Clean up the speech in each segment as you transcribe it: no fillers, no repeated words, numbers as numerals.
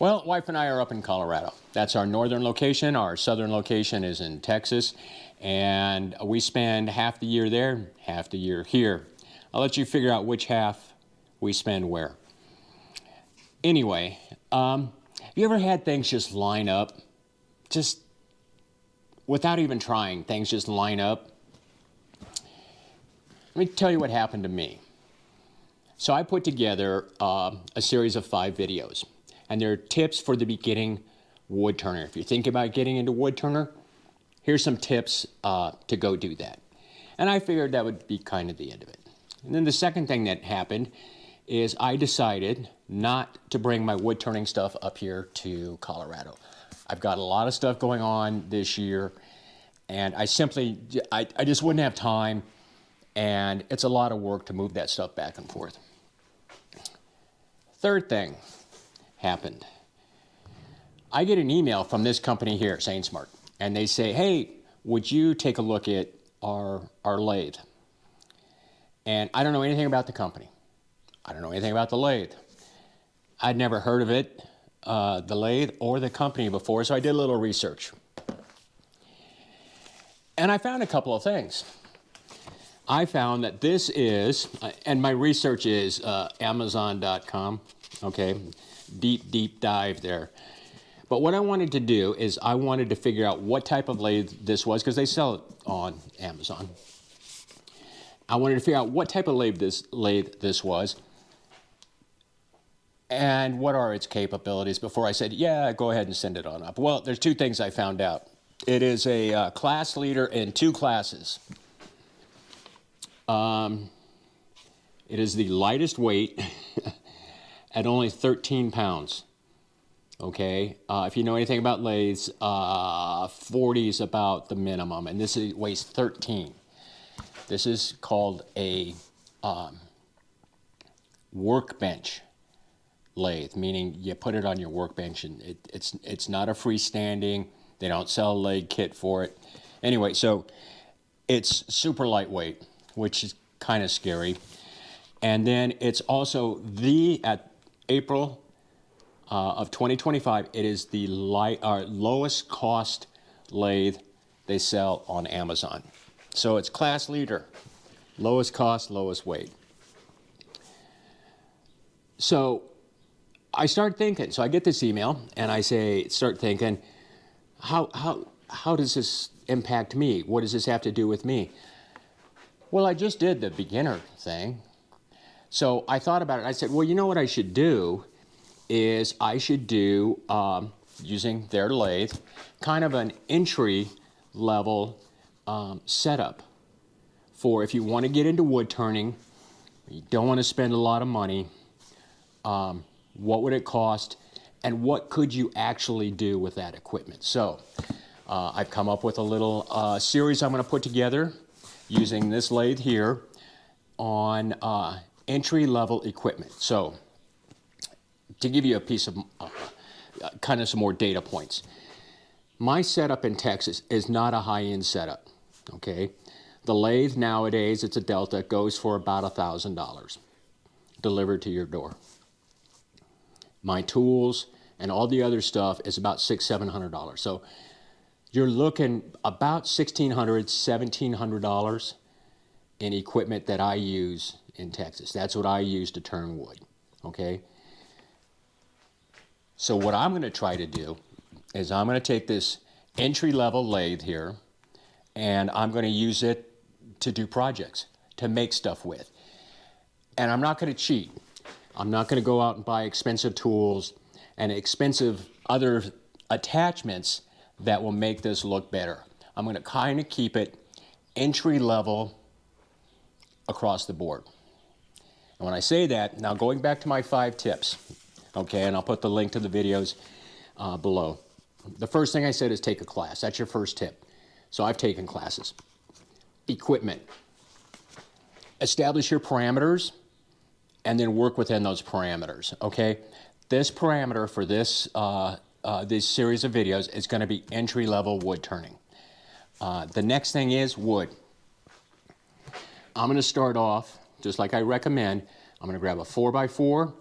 Well, wife and I are up in Colorado. That's our northern location. Our southern location is in Texas. And we spend half the year there, half the year here. I'll let you figure out which half we spend where. Anyway, you ever had things just line up? Just without even trying, things just line up? Let me tell you what happened to me. So I put together a series of 5 videos. And they're tips for the beginning wood turner. If you think about getting into wood turner, here's some tips to go do that. And I figured that would be kind of the end of it. And then the second thing that happened is I decided not to bring my wood turning stuff up here to Colorado. I've got a lot of stuff going on this year, and I just wouldn't have time, and it's a lot of work to move that stuff back and forth. Third thing happened. I get an email from this company here, SainSmart, and they say, hey, would you take a look at our lathe? And I don't know anything about the company. I don't know anything about the lathe. I'd never heard of it, the lathe or the company before, so I did a little research. And I found a couple of things. I found that this is, and my research is Amazon.com, okay? Deep dive there. But what I wanted to do is I wanted to figure out what type of lathe this was, because they sell it on Amazon. I wanted to figure out what type of lathe this was and what are its capabilities before I said, yeah, go ahead and send it on up. Well, there's 2 things I found out. It is a class leader in 2 classes. It is the lightest weight at only 13 pounds, okay? If you know anything about lathes, 40 is about the minimum, and this weighs 13. This is called a workbench lathe, meaning you put it on your workbench, and it's not a freestanding. They don't sell a lathe kit for it. Anyway, so it's super lightweight, which is kind of scary. And then it's also at April of 2025, it is the lowest cost lathe they sell on Amazon. So it's class leader, lowest cost, lowest weight. So I start thinking, so I get this email and I start thinking, how does this impact me? What does this have to do with me? Well, I just did the beginner thing. So I thought about it. I said, well, you know what I should do is I should do, using their lathe, kind of an entry level setup for if you want to get into wood turning, you don't want to spend a lot of money, what would it cost, and what could you actually do with that equipment? So I've come up with a little series I'm going to put together using this lathe here on entry-level equipment. So to give you a piece of kind of some more data points, my setup in Texas is not a high-end setup, okay? The lathe nowadays, it's a Delta, goes for about $1,000 delivered to your door. My tools and all the other stuff is about $600–700. So you're looking about $1,600, $1,700 in equipment that I use in Texas. That's what I use to turn wood, okay? So what I'm going to try to do is I'm going to take this entry-level lathe here, and I'm going to use it to do projects, to make stuff with. And I'm not going to cheat. I'm not going to go out and buy expensive tools and expensive other attachments that will make this look better. I'm going to kind of keep it entry-level across the board. And when I say that, now going back to my 5 tips, okay, and I'll put the link to the videos below. The first thing I said is take a class. That's your first tip. So I've taken classes. Equipment. Establish your parameters and then work within those parameters, okay? This parameter for this series of videos is going to be entry-level wood turning. The next thing is wood. I'm going to start off, just like I recommend, I'm going to grab a 4x4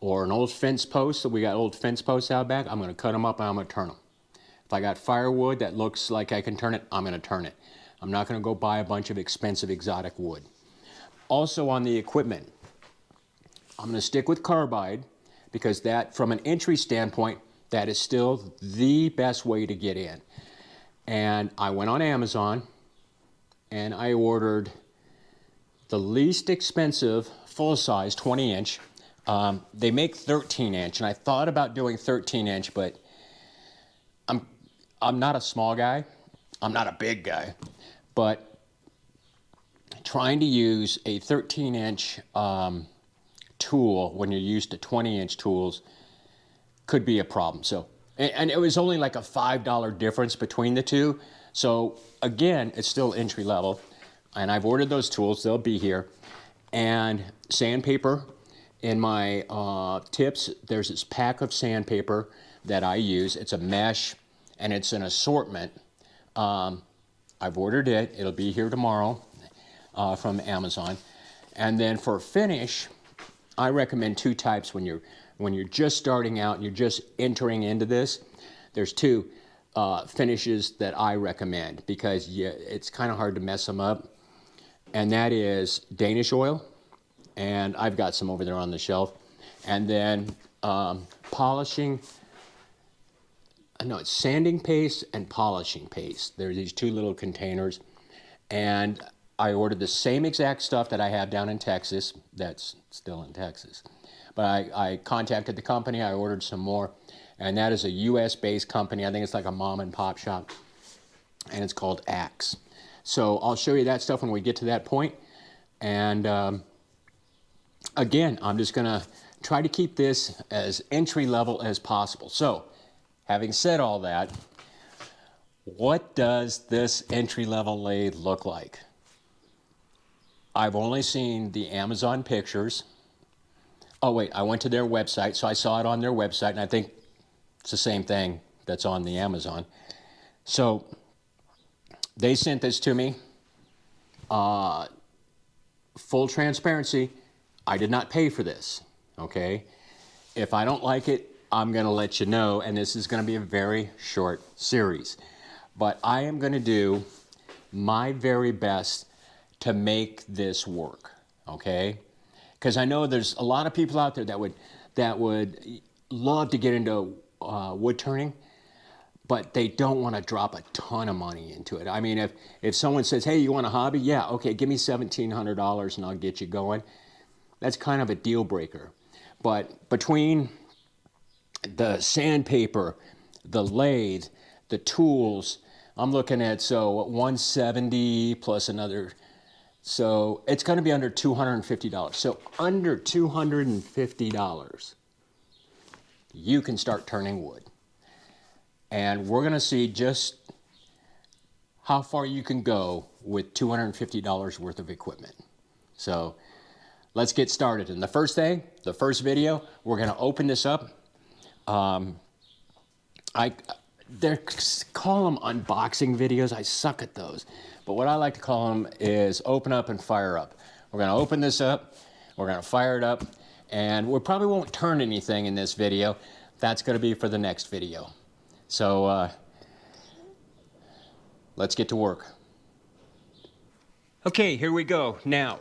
or an old fence post, so we got old fence posts out back, I'm going to cut them up and I'm going to turn them. If I got firewood that looks like I can turn it, I'm going to turn it. I'm not going to go buy a bunch of expensive exotic wood. Also on the equipment, I'm going to stick with carbide because that, from an entry standpoint, that is still the best way to get in. And I went on Amazon and I ordered the least expensive full-size 20-inch. They make 13-inch, and I thought about doing 13-inch, but I'm not a small guy. I'm not a big guy, but trying to use a 13-inch tool when you're used to 20-inch tools could be a problem. So, and it was only like a $5 difference between the two. So again, it's still entry level, and I've ordered those tools. They'll be here. And sandpaper. In my tips, there's this pack of sandpaper that I use. It's a mesh, and it's an assortment. I've ordered it. It'll be here tomorrow from Amazon. And then for finish, I recommend two types when you're just starting out and you're just entering into this. There's two finishes that I recommend because it's kind of hard to mess them up. And that is Danish oil. And I've got some over there on the shelf. And then polishing, no, it's sanding paste and polishing paste. There are these two little containers. And I ordered the same exact stuff that I have down in Texas. That's still in Texas. But I contacted the company. I ordered some more. And that is a US-based company. I think it's like a mom and pop shop. And it's called Axe. So I'll show you that stuff when we get to that point. And again, I'm just going to try to keep this as entry level as possible. So, having said all that, what does this entry level lathe look like? I've only seen the Amazon pictures. Oh wait, I went to their website, so I saw it on their website, and I think it's the same thing that's on the Amazon. So, they sent this to me. Full transparency, I did not pay for this, okay? If I don't like it, I'm gonna let you know, and this is gonna be a very short series. But I am gonna do my very best to make this work, okay? Because I know there's a lot of people out there that would love to get into wood turning, but they don't want to drop a ton of money into it. I mean, if someone says, hey, you want a hobby? Yeah, okay, give me $1,700 and I'll get you going. That's kind of a deal breaker. But between the sandpaper, the lathe, the tools, I'm looking at, so $170 plus another, so it's gonna be under $250. So under $250, you can start turning wood. And we're gonna see just how far you can go with $250 worth of equipment. So let's get started. And the first thing, the first video, we're gonna open this up. They call them unboxing videos. I suck at those. But what I like to call them is open up and fire up. We're gonna open this up, we're gonna fire it up, and we probably won't turn anything in this video. That's gonna be for the next video. So let's get to work. Okay, here we go. Now,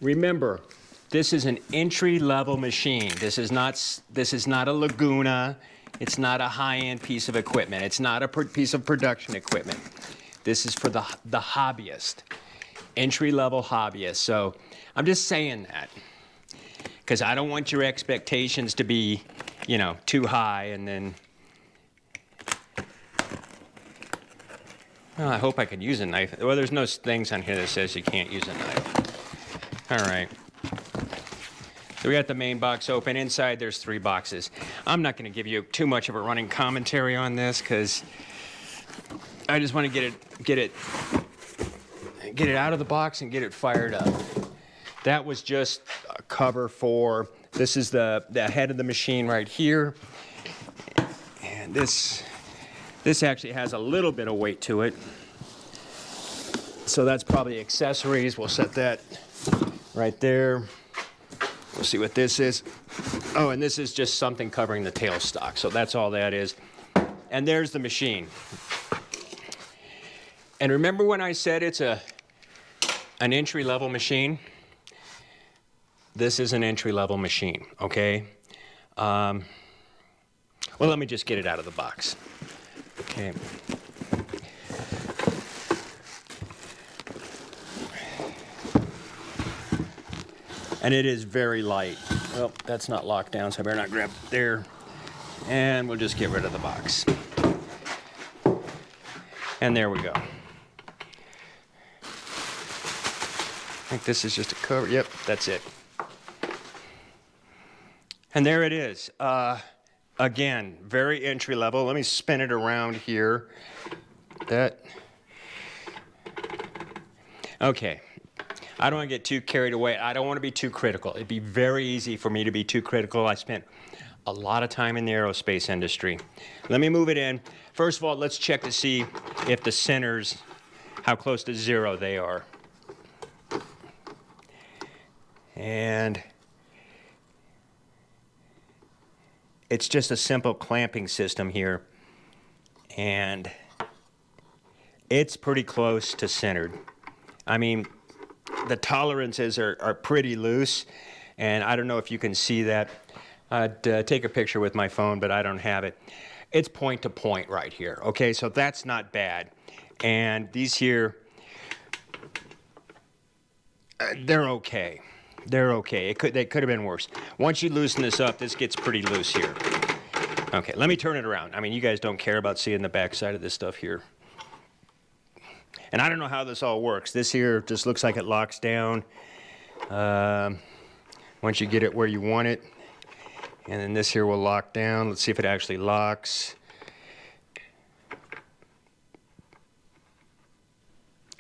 remember, this is an entry-level machine. This is not a Laguna. It's not a high-end piece of equipment. It's not a piece of production equipment. This is for the hobbyist, entry-level hobbyist. So I'm just saying that because I don't want your expectations to be, too high and then. Well, I hope I can use a knife. Well, there's no things on here that says you can't use a knife. All right. So we got the main box open. Inside, there's 3 boxes. I'm not going to give you too much of a running commentary on this because I just want to get it out of the box and get it fired up. That was just a cover for. This is the head of the machine right here, and this actually has a little bit of weight to it. So that's probably accessories. We'll set that right there. We'll see what this is. Oh, and this is just something covering the tailstock. So that's all that is. And there's the machine. And remember when I said it's an entry-level machine? This is an entry-level machine, okay? Well, let me just get it out of the box. Okay. And it is very light. Well, that's not locked down, so I better not grab it there. And we'll just get rid of the box. And there we go. I think this is just a cover. Yep, that's it. And there it is. Again, very entry level. Let me spin it around here. Okay. I don't want to get too carried away. I don't want to be too critical. It'd be very easy for me to be too critical. I spent a lot of time in the aerospace industry. Let me move it in. First of all, let's check to see if the centers, how close to zero they are. And it's just a simple clamping system here. And it's pretty close to centered. I mean, the tolerances are pretty loose, and I don't know if you can see that. I'd take a picture with my phone, but I don't have it. It's point to point right here. Okay, so that's not bad. And these here, they're okay. They're okay. They could have been worse. Once you loosen this up, this gets pretty loose here. Okay, let me turn it around. I mean, you guys don't care about seeing the back side of this stuff here. And I don't know how this all works. This here just looks like it locks down once you get it where you want it. And then this here will lock down. Let's see if it actually locks.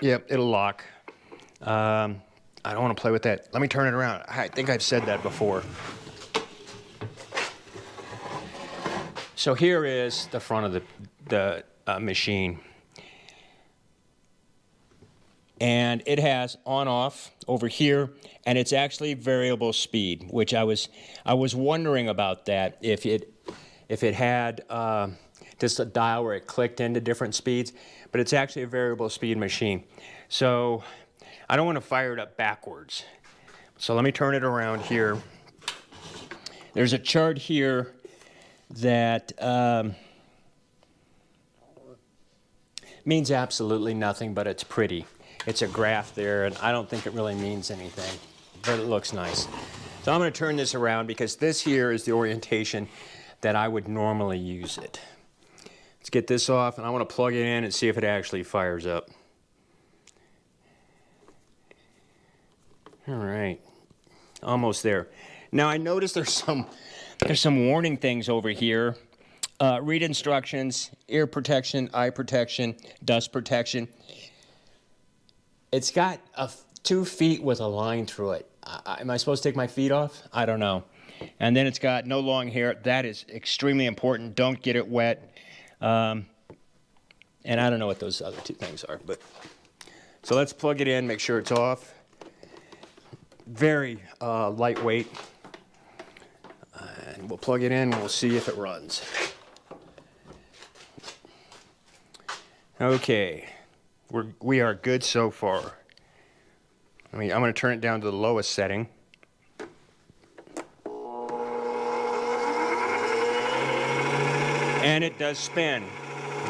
Yep, it'll lock. I don't want to play with that. Let me turn it around. I think I've said that before. So here is the front of the machine. And it has on-off over here, and it's actually variable speed, which I was wondering about that, if it had just a dial where it clicked into different speeds, but it's actually a variable speed machine. So I don't want to fire it up backwards. So let me turn it around here. There's a chart here that means absolutely nothing, but it's pretty. It's a graph there, and I don't think it really means anything, but it looks nice. So I'm going to turn this around because this here is the orientation that I would normally use it. Let's get this off, and I want to plug it in and see if it actually fires up. All right, almost there. Now I notice there's some warning things over here. Read instructions, ear protection, eye protection, dust protection. It's got 2 feet with a line through it. Am I supposed to take my feet off? I don't know. And then it's got no long hair. That is extremely important. Don't get it wet. And I don't know what those other 2 things are. But so let's plug it in, make sure it's off. Very lightweight. And we'll plug it in, we'll see if it runs. Okay. We are good so far. I'm going to turn it down to the lowest setting. And it does spin.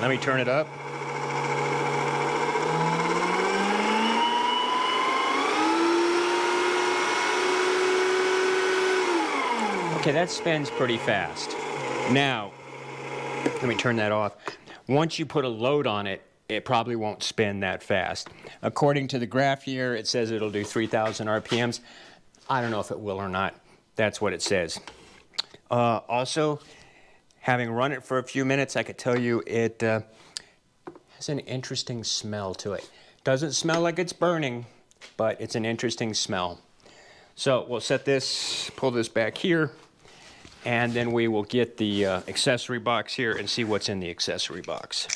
Let me turn it up. Okay, that spins pretty fast. Now, let me turn that off. Once you put a load on it, it probably won't spin that fast. According to the graph here, it says it'll do 3,000 RPMs. I don't know if it will or not. That's what it says. Also, having run it for a few minutes, I could tell you it has an interesting smell to it. Doesn't smell like it's burning, but it's an interesting smell. So we'll set this, pull this back here, and then we will get the accessory box here and see what's in the accessory box.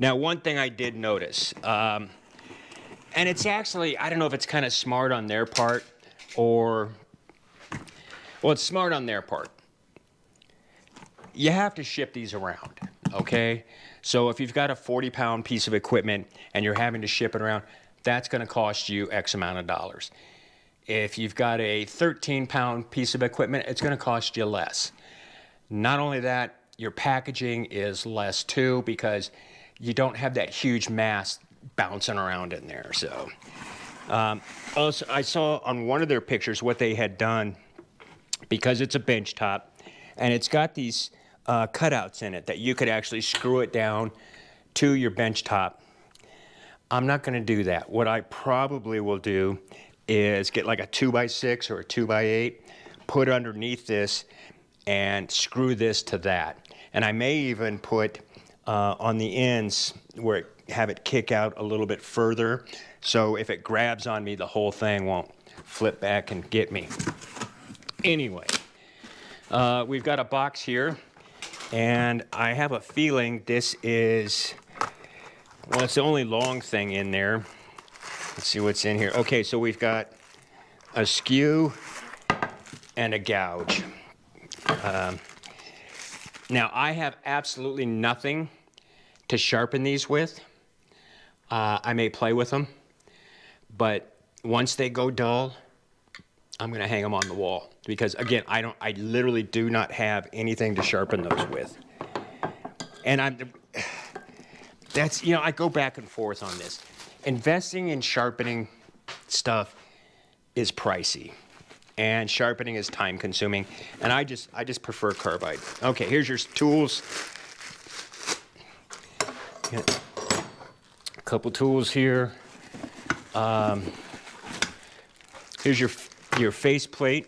Now, one thing I did notice, and it's actually, I don't know if it's kind of smart on their part or, well, it's smart on their part. You have to ship these around, okay? So if you've got a 40-pound piece of equipment and you're having to ship it around, that's going to cost you X amount of dollars. If you've got a 13-pound piece of equipment, it's going to cost you less. Not only that, your packaging is less too because you don't have that huge mass bouncing around in there. So, also, I saw on one of their pictures what they had done, because it's a bench top, and it's got these cutouts in it that you could actually screw it down to your bench top. I'm not going to do that. What I probably will do is get like a 2x6 or a 2x8, put underneath this, and screw this to that. And I may even put on the ends where have it kick out a little bit further, so if it grabs on me, the whole thing won't flip back and get me. Anyway, we've got a box here, and I have a feeling this is, well, it's the only long thing in there. Let's see what's in here. Okay, so we've got a skew and a gouge. Now, I have absolutely nothing to sharpen these with. I may play with them, but once they go dull, I'm going to hang them on the wall because, again, I literally do not have anything to sharpen those with. And that's, you know, I go back and forth on this. Investing in sharpening stuff is pricey, and sharpening is time consuming, and I just prefer carbide. Okay, here's your tools. Got a couple tools here. Here's your face plate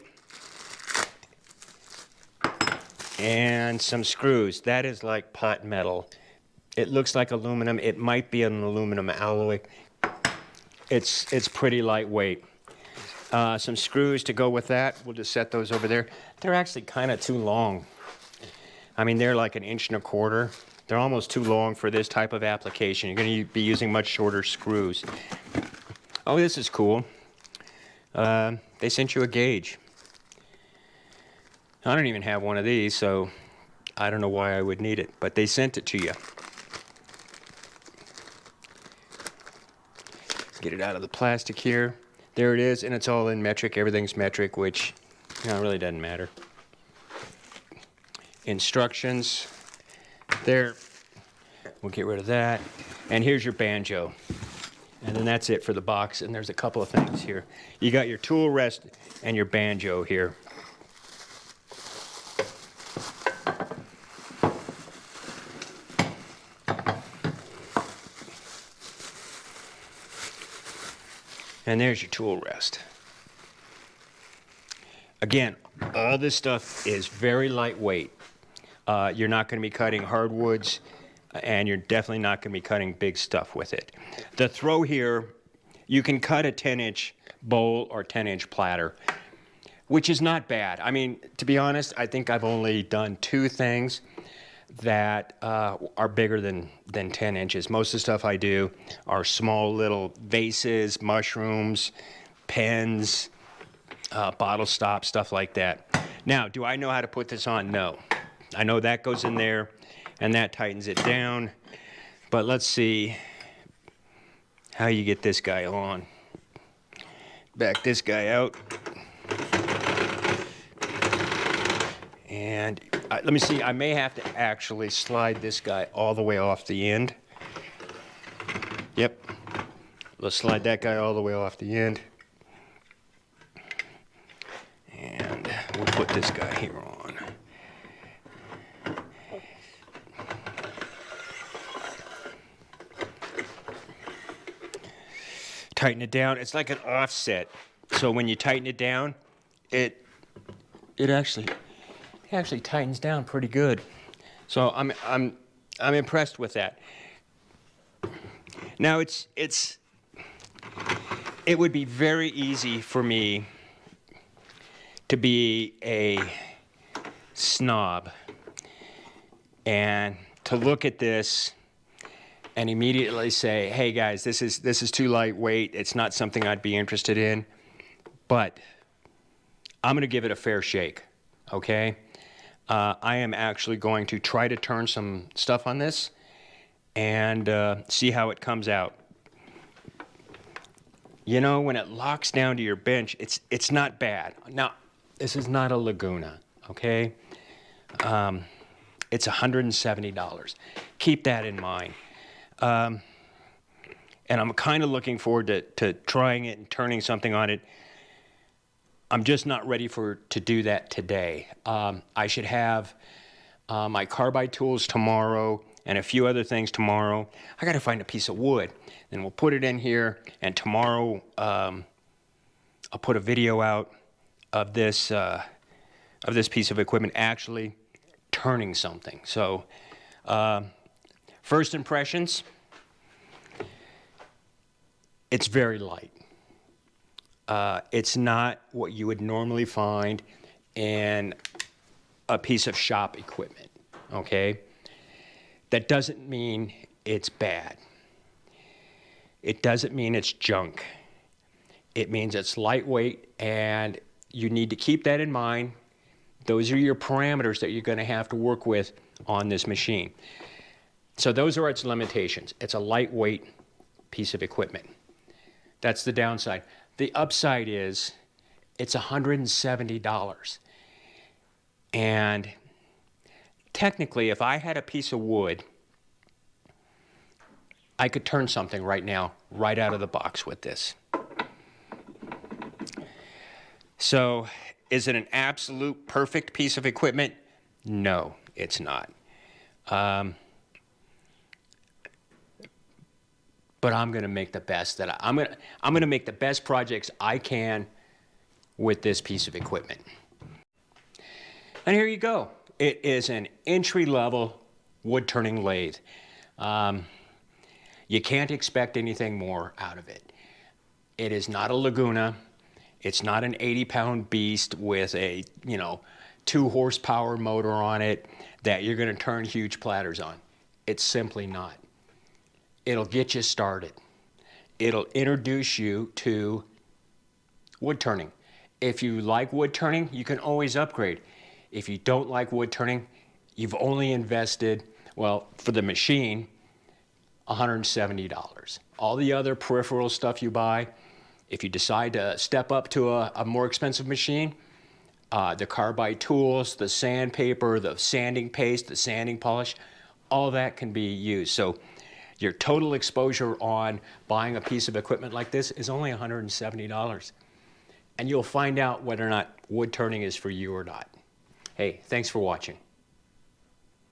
and some screws. That is like pot metal. It looks like aluminum. It might be an aluminum alloy. It's pretty lightweight. Some screws to go with that. We'll just set those over there. They're actually kind of too long. I mean, they're like 1.25 inches. They're almost too long for this type of application. You're going to be using much shorter screws. Oh, this is cool. They sent you a gauge. I don't even have one of these, so I don't know why I would need it, but they sent it to you. Get it out of the plastic here. There it is, and it's all in metric. Everything's metric, which, you know, really doesn't matter. Instructions. There. We'll get rid of that. And here's your banjo. And then that's it for the box. And there's a couple of things here. You got your tool rest and your banjo here. And there's your tool rest. Again, all this stuff is very lightweight. You're not going to be cutting hardwoods, and you're definitely not going to be cutting big stuff with it. The throw here, you can cut a 10-inch bowl or 10-inch platter, which is not bad. I mean, to be honest, I think I've only done 2 things that are bigger than 10 inches. Most of the stuff I do are small little vases, mushrooms, pens, bottle stops, stuff like that. Now, do I know how to put this on? No. I know that goes in there and that tightens it down, but let's see how you get this guy on. Back this guy out. And let me see, I may have to actually slide this guy all the way off the end. Yep. Let's slide that guy all the way off the end. And we'll put this guy here on. Tighten it down. It's like an offset. So when you tighten it down, it actually tightens down pretty good. So I'm impressed with that. Now it would be very easy for me to be a snob and to look at this and immediately say, hey guys, this is too lightweight. It's not something I'd be interested in, but I'm going to give it a fair shake, okay? I am actually going to try to turn some stuff on this and see how it comes out. You know, when it locks down to your bench, it's not bad. Now, this is not a Laguna, okay? It's $170. Keep that in mind. And I'm kind of looking forward to trying it and turning something on it. I'm just not ready to do that today. I should have my carbide tools tomorrow and a few other things tomorrow. I got to find a piece of wood, and we'll put it in here. And tomorrow I'll put a video out of this piece of equipment actually turning something. So first impressions, it's very light. It's not what you would normally find in a piece of shop equipment, okay? That doesn't mean it's bad. It doesn't mean it's junk. It means it's lightweight, and you need to keep that in mind. Those are your parameters that you're going to have to work with on this machine. So those are its limitations. It's a lightweight piece of equipment. That's the downside. The upside is it's $170. And technically, if I had a piece of wood, I could turn something right now, right out of the box with this. So, is it an absolute perfect piece of equipment? No, it's not. But I'm going to make the best I'm going to make the best projects I can with this piece of equipment. And here you go. It is an entry-level wood turning lathe. You can't expect anything more out of it. It is not a Laguna. It's not an 80-pound beast with a 2 horsepower motor on it that you're going to turn huge platters on. It's simply not. It'll get you started. It'll introduce you to wood turning. If you like wood turning, you can always upgrade. If you don't like wood turning, you've only invested, well, for the machine, $170. All the other peripheral stuff you buy, if you decide to step up to a more expensive machine, the carbide tools, the sandpaper, the sanding paste, the sanding polish, all that can be used. So your total exposure on buying a piece of equipment like this is only $170. And you'll find out whether or not wood turning is for you or not. Hey, thanks for watching.